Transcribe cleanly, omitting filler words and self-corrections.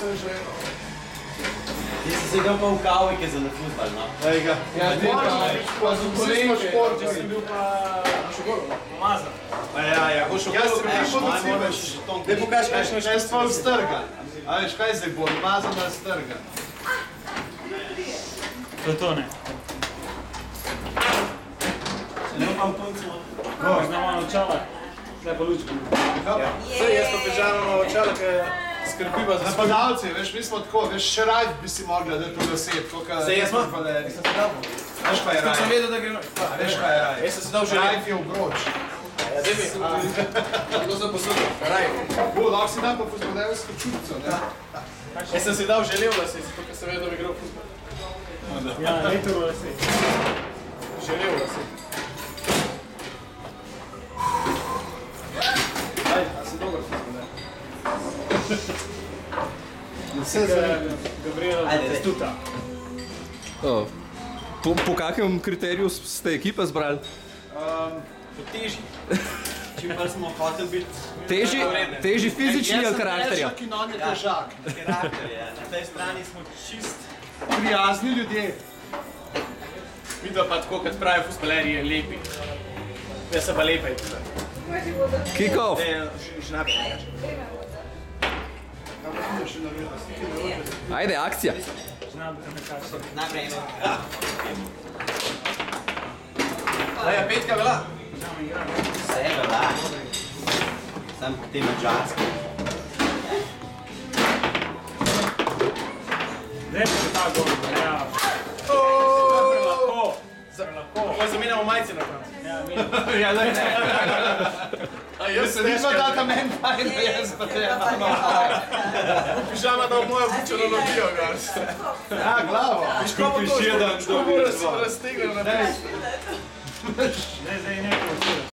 sem že. Ti si se igral pa v kavike za na futbal, no? Ejga. Ja, ti pa so kolegi šport, Če sem bil pa pomazan. Ja, boš v kolo prišel, Daj pokaži, kakšno je kaj stvar strga. A veš, kaj zdaj bo, mazana strga. To ne. Ne upam puncu. Znamo na očala. Zdaj pa lučko. Saj jaz pa pežavamo očala, kaj skrbiva za napadalci, veš, mi smo tako, veš, še rajt bi si mogla dati v zased, koliko... Saj jaz smo? Veš, kaj je rajt? Sem vedel, da gre... Veš, kaj je rajt? Jaz sem se dal že Rajt je obroč. Ja, zdaj mi. Kdo sem posudil? Rajt. Lahko si dam pa fuzbodelsko čupco, ne? Jaz sem si dal želel lase, zato ker sem vedel, da bi igral futbol. Ja, Reitor lase. Želel lase. Aj, a si dober futbol, Vse zanimljivo. Gabriela Testuta. Po kakem kriteriju ste ekipe zbrali? Po teži. Čim pa smo hoteli biti... Teži fizični ali karakterja? Jaz sem težak in on je težak. Karakter je. Na tej strani smo čist... Prijazni ljudje. Vidva pa tako, kot pravi futbolerji, je lepi. Jaz sem pa lepa je tudi. Kick-off! Že naprej. Ajde, akcija! Naprej. Aja, petka vela. Vse vela. Sam te mađarske. Zdaj pa ta gol, ja. Lahko zamenjamo majice na koncu. Ja, ne. A jaz Se nismo data meni fajn, da jaz pa treba. pižama dal mojo bučeno nogijo, gaš. Ja, glavo. Kupiš jedan, što moraš se raztegniti naprej. Ne, zdaj ne.